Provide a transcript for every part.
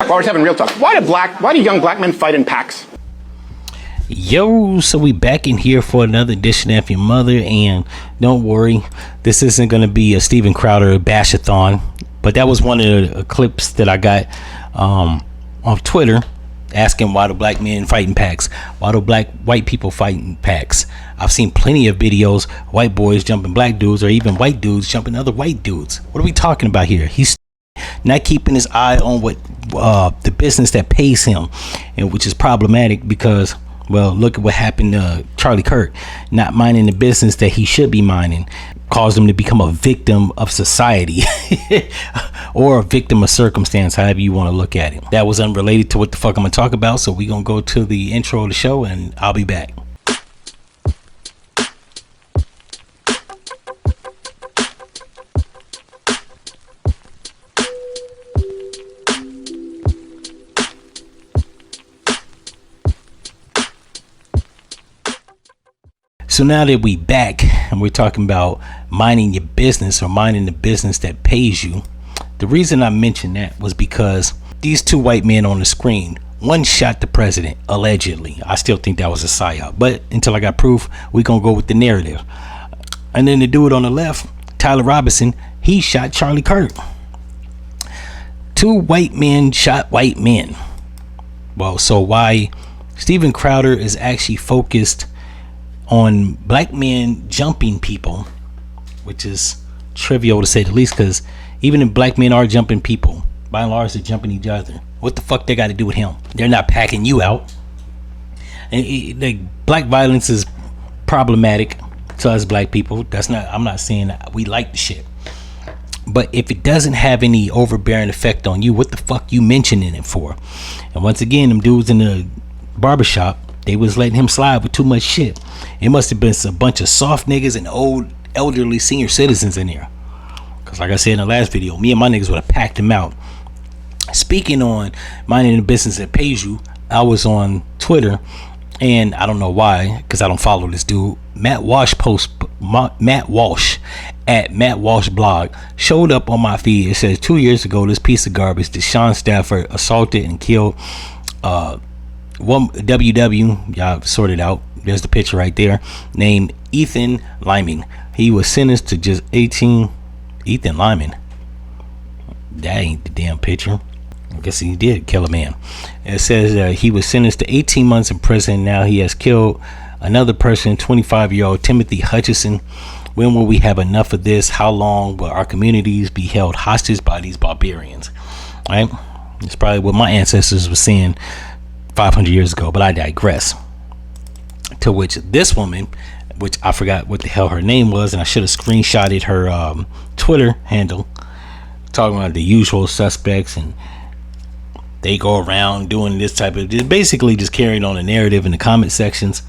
while we're having real talk, why do young black men fight in packs? Yo, so we back in here for another edition of F-ya-Motha, and don't worry, this isn't going to be a Steven Crowder bash-a-thon, but that was one of the clips that I got on Twitter, asking why do black men fight in packs, why do white people fight in packs. I've seen plenty of videos, white boys jumping black dudes, or even white dudes jumping other white dudes. What are we talking about here? He's not keeping his eye on what the business that pays him, and which is problematic because, well, look at what happened to Charlie Kirk, not minding the business that he should be minding, caused him to become a victim of society or a victim of circumstance, however you want to look at it. That was unrelated to what the fuck I'm gonna talk about, so we're gonna go to the intro of the show and I'll be back. So now that we back and we're talking about minding your business or minding the business that pays you, the reason I mentioned that was because these two white men on the screen, one shot the president, allegedly. I still think that was a psyop, but until I got proof, we're gonna go with the narrative. And then the dude on the left, Tyler Robinson, he shot Charlie Kirk. Two white men shot white men. Well, so why Steven Crowder is actually focused on black men jumping people, which is trivial to say the least, because even if black men are jumping people, by and large they're jumping each other. What the fuck they got to do with him? They're not packing you out. And like, black violence is problematic to us black people. I'm not saying that we like the shit, but if it doesn't have any overbearing effect on you, what the fuck you mentioning it for? And once again, them dudes in the barbershop, they was letting him slide with too much shit. It must have been some bunch of soft niggas and old elderly senior citizens in there, because like I said in the last video, me and my niggas would have packed him out. Speaking on minding the business that pays you, I was on Twitter, and I don't know why, because I don't follow this dude. Matt Walsh at Matt Walsh blog showed up on my feed. It says 2 years ago, this piece of garbage, Deshaun Stafford assaulted and killed one WW, y'all sorted out, there's the picture right there, named Ethan Lyman. He was sentenced to just 18. Ethan Lyman, that ain't the damn picture. I guess he did kill a man. It says he was sentenced to 18 months in prison. Now he has killed another person, 25-year-old Timothy Hutchison. When will we have enough of this? How long will our communities be held hostage by these barbarians? Right? It's probably what my ancestors were saying 500 years ago, but I digress. To which this woman, which I forgot what the hell her name was, and I should have screenshotted her Twitter handle, talking about the usual suspects, and they go around doing this type of, basically just carrying on a narrative in the comment sections.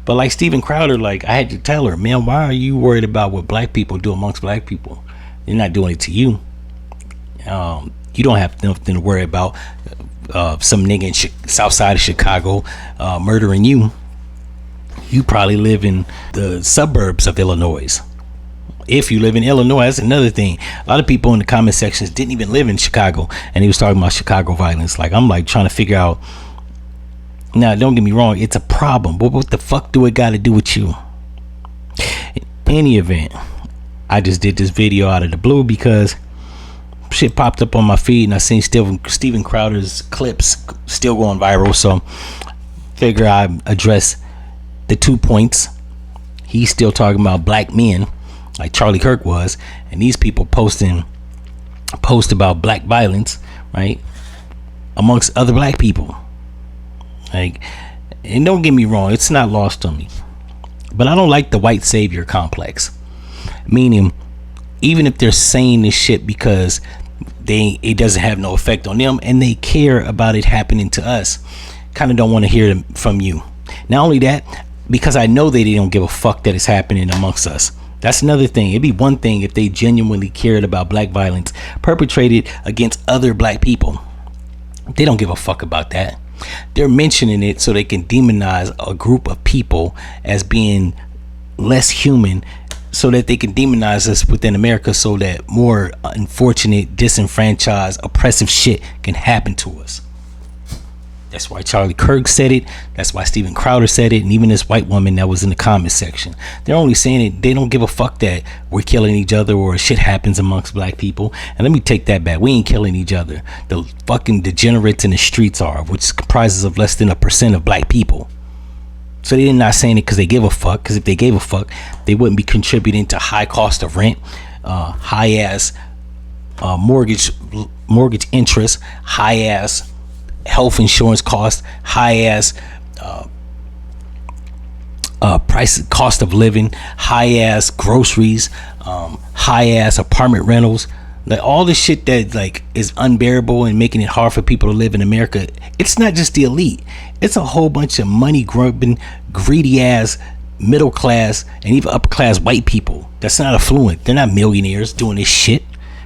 But like Steven Crowder, like, I had to tell her, man, why are you worried about what black people do amongst black people? They're not doing it to you. You don't have nothing to worry about. Some nigga in south side of Chicago murdering you. You probably live in the suburbs of Illinois. If you live in Illinois, that's another thing. A lot of people in the comment sections didn't even live in Chicago, and he was talking about Chicago violence. Like, I'm like trying to figure out. Now, don't get me wrong, it's a problem, but what the fuck do it got to do with you? In any event, I just did this video out of the blue because shit popped up on my feed, and I seen Steven Crowder's clips still going viral, so figure I address the 2 points. He's still talking about black men like Charlie Kirk was, and these people post about black violence, right, amongst other black people. Like, and don't get me wrong, it's not lost on me, but I don't like the white savior complex, meaning even if they're saying this shit because it doesn't have no effect on them and they care about it happening to us, kind of don't want to hear them from you. Not only that, because I know they don't give a fuck that it's happening amongst us. That's another thing. It'd be one thing if they genuinely cared about black violence perpetrated against other black people. They don't give a fuck about that. They're mentioning it so they can demonize a group of people as being less human so that they can demonize us within America, so that more unfortunate, disenfranchised, oppressive shit can happen to us. That's why Charlie Kirk said it. That's why Steven Crowder said it. And even this white woman that was in the comment section. They're only saying it. They don't give a fuck that we're killing each other or shit happens amongst black people. And let me take that back. We ain't killing each other. The fucking degenerates in the streets are, which comprises of less than 1% of black people. So they're not saying it because they give a fuck. Because if they gave a fuck, they wouldn't be contributing to high cost of rent, high ass mortgage interest, high ass health insurance costs, high ass cost of living, high ass groceries, high ass apartment rentals, like all the shit that like is unbearable and making it hard for people to live in America. It's not just the elite, it's a whole bunch of money grubbing, greedy ass middle class and even upper class white people that's not affluent. They're not millionaires doing this shit,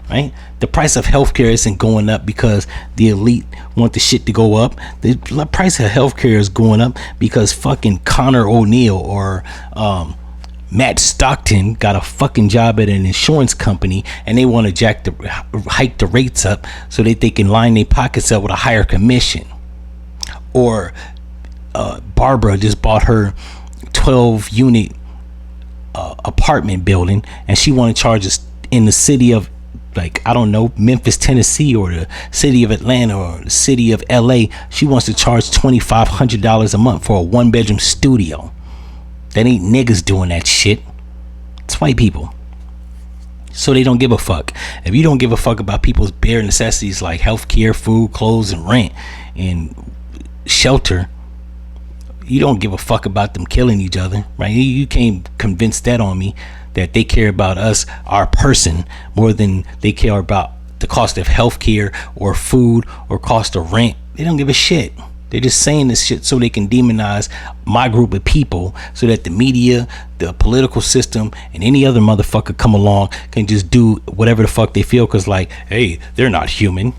right? The price of healthcare isn't going up because the elite want the shit to go up. The price of healthcare is going up because fucking Connor O'Neill or Matt Stockton got a fucking job at an insurance company and they want to hike the rates up so that they can line their pockets up with a higher commission. Or Barbara just bought her 12 unit apartment building and she want to charge us in the city of, like, I don't know, Memphis, Tennessee, or the city of Atlanta, or the city of LA. She wants to charge $2,500 a month for a 1-bedroom studio. That ain't niggas doing that shit. It's white people. So they don't give a fuck. If you don't give a fuck about people's bare necessities like healthcare, food, clothes, and rent, and shelter, you don't give a fuck about them killing each other, right? You can't convince that on me, that they care about us, our person, more than they care about the cost of healthcare or food or cost of rent. They don't give a shit. They're just saying this shit so they can demonize my group of people, so that the media, the political system, and any other motherfucker come along can just do whatever the fuck they feel, because like, hey, they're not human.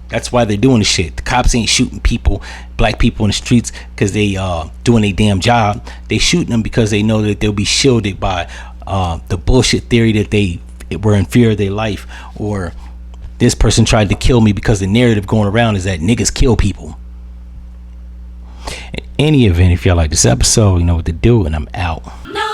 That's why they're doing the shit. The cops ain't shooting people, black people in the streets, because they doing their damn job. They shooting them because they know that they'll be shielded by the bullshit theory that they were in fear of their life, or this person tried to kill me, because the narrative going around is that niggas kill people. In any event, if y'all like this episode, you know what to do, and I'm out. No.